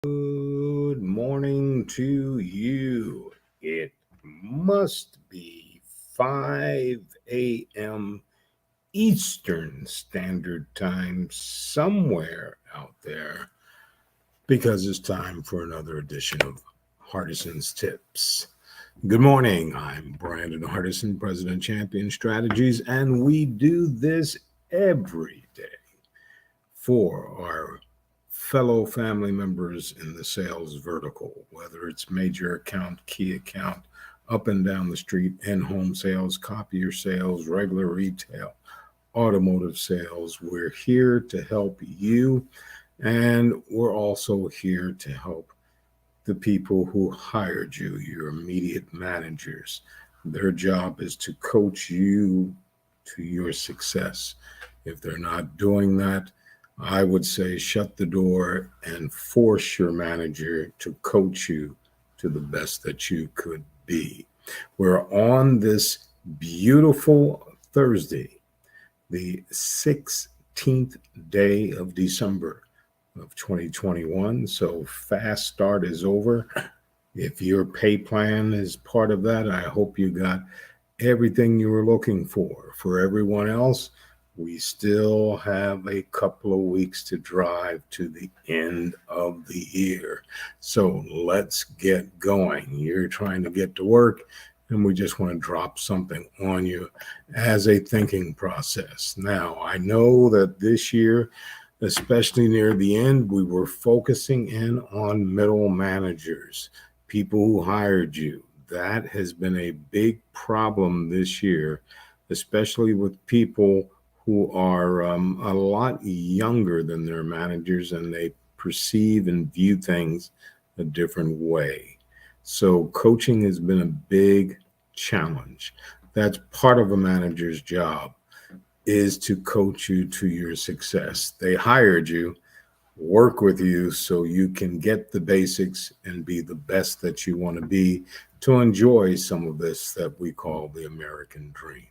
Good morning to you. It must be 5 a.m. Eastern Standard Time somewhere out there because it's time for another edition of Hardison's Tips. Good morning. I'm Brandon Hardison, President Champion Strategies, and we do this every day for our fellow family members in the sales vertical, whether it's major account, key account, up and down the street, in home sales, copier sales, regular retail, automotive sales. We're here to help you, and we're also here to help the people who hired you, your immediate managers. Their job is to coach you to your success. If they're not doing that, I would say shut the door and force your manager to coach you to the best that you could be. We're on this beautiful Thursday, the 16th day of December of 2021. So fast start is over. If your pay plan is part of that, I hope you got everything you were looking for. For everyone else, we still have a couple of weeks to drive to the end of the year. So let's get going. You're trying to get to work, and we just want to drop something on you as a thinking process. Now, I know that this year, especially near the end, we were focusing in on middle managers, people who hired you. That has been a big problem this year, especially with people who are a lot younger than their managers and they perceive and view things a different way. So, coaching has been a big challenge. That's part of a manager's job is to coach you to your success. They hired you, work with you so you can get the basics and be the best that you want to be to enjoy some of this that we call the American dream.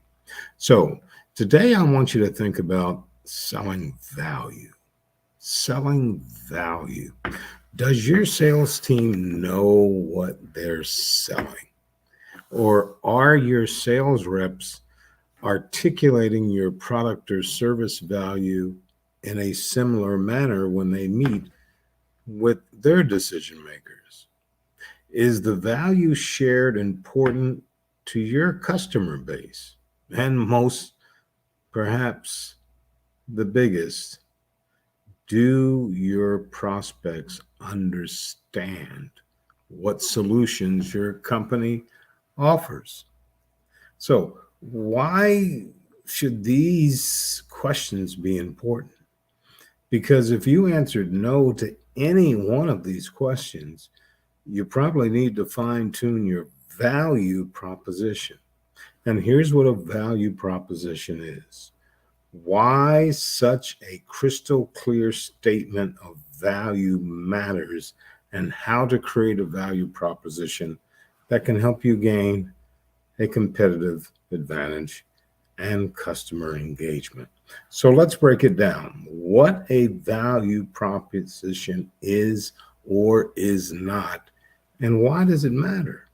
So, today I want you to think about selling value. Selling value. Does your sales team know what they're selling? Or are your sales reps articulating your product or service value in a similar manner when they meet with their decision makers? Is the value shared important to your customer base? And most, perhaps the biggest, do your prospects understand what solutions your company offers? So, why should these questions be important? Because if you answered no to any one of these questions, you probably need to fine tune your value proposition. And here's what a value proposition is: why such a crystal clear statement of value matters, and how to create a value proposition that can help you gain a competitive advantage and customer engagement. So let's break it down. What a value proposition is or is not, and why does it matter?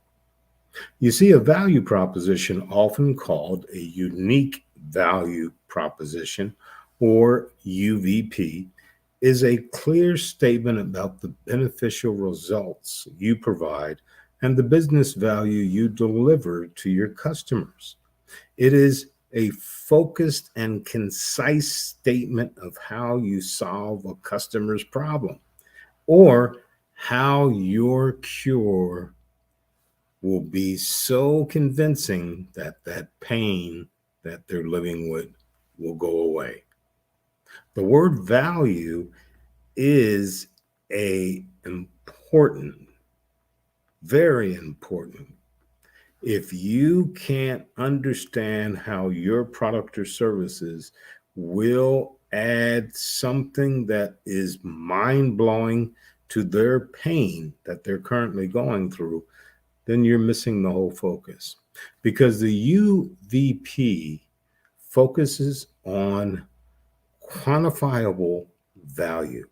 You see, a value proposition, often called a unique value proposition or UVP, is a clear statement about the beneficial results you provide and the business value you deliver to your customers. It is a focused and concise statement of how you solve a customer's problem or how your cure will be so convincing that that pain that they're living with will go away. The word value is a important, very important. If you can't understand how your product or services will add something that is mind blowing to their pain that they're currently going through, then you're missing the whole focus. Because the UVP focuses on quantifiable value.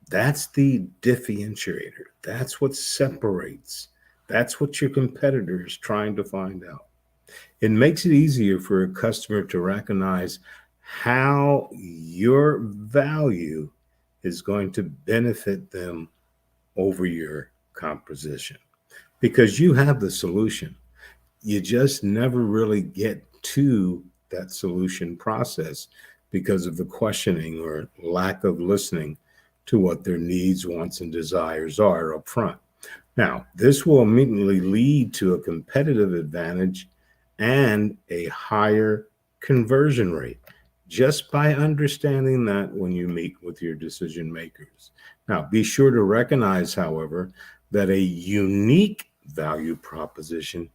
That's the differentiator. That's what separates. That's what your competitor is trying to find out. It makes it easier for a customer to recognize how your value is going to benefit them over your composition because you have the solution. You just never really get to that solution process because of the questioning or lack of listening to what their needs, wants, and desires are up front. Now, this will immediately lead to a competitive advantage and a higher conversion rate just by understanding that when you meet with your decision makers. Now, be sure to recognize, however, that a unique value proposition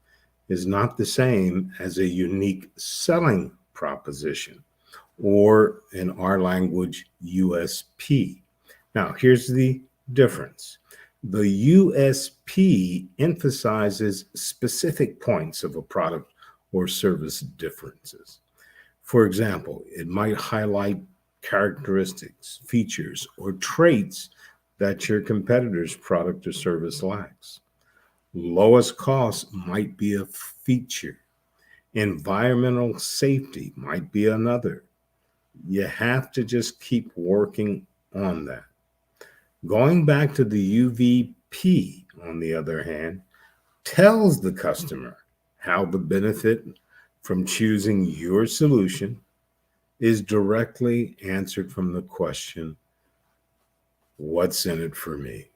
is not the same as a unique selling proposition, or in our language, USP. Now, here's the difference. The USP emphasizes specific points of a product or service differences. For example, it might highlight characteristics, features, or traits that your competitor's product or service lacks. Lowest cost might be a feature. Environmental safety might be another. You have to just keep working on that. Going back to the UVP, on the other hand, tells the customer how the benefit from choosing your solution is directly answered from the question, what's in it for me?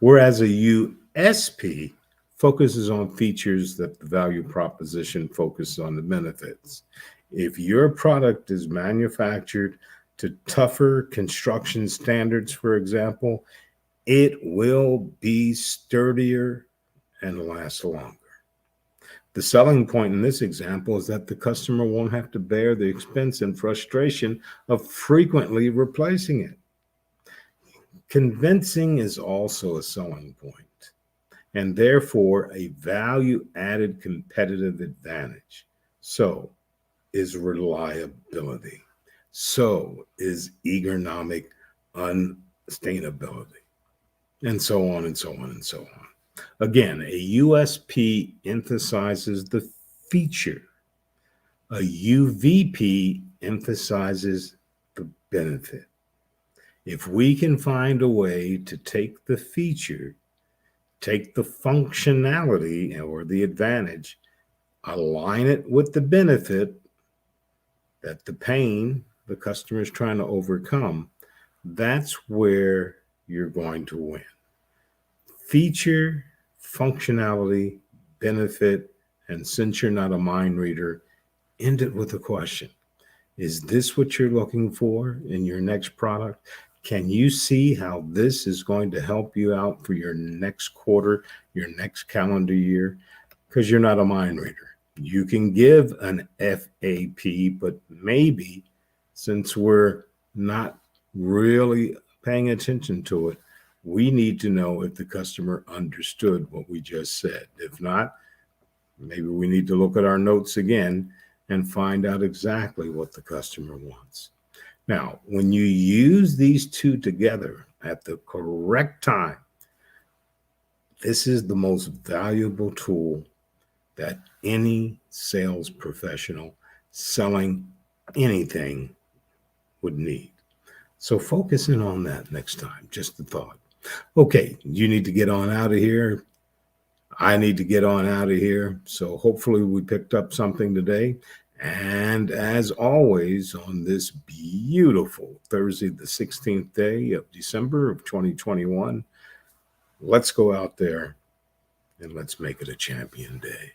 Whereas a USP focuses on features that the value proposition focuses on the benefits. If your product is manufactured to tougher construction standards, for example, it will be sturdier and last longer. The selling point in this example is that the customer won't have to bear the expense and frustration of frequently replacing it. Convincing is also a selling point, and therefore a value added competitive advantage. So is reliability. So is ergonomic unsustainability, and so on and so on and so on. Again, a USP emphasizes the feature. A UVP emphasizes the benefit. If we can find a way to take the feature, take the functionality or the advantage, align it with the benefit that the pain the customer is trying to overcome, that's where you're going to win. Feature, functionality, benefit, and since you're not a mind reader, end it with a question. Is this what you're looking for in your next product? Can you see how this is going to help you out for your next quarter, your next calendar year? Because you're not a mind reader. You can give an FAP, but maybe since we're not really paying attention to it, we need to know if the customer understood what we just said. If not, maybe we need to look at our notes again and find out exactly what the customer wants. Now, when you use these two together at the correct time, this is the most valuable tool that any sales professional selling anything would need. So focus in on that next time. Just the thought. Okay, you need to get on out of here. I need to get on out of here. So hopefully we picked up something today. And as always, on this beautiful Thursday, the 16th day of December of 2021, let's go out there and let's make it a champion day.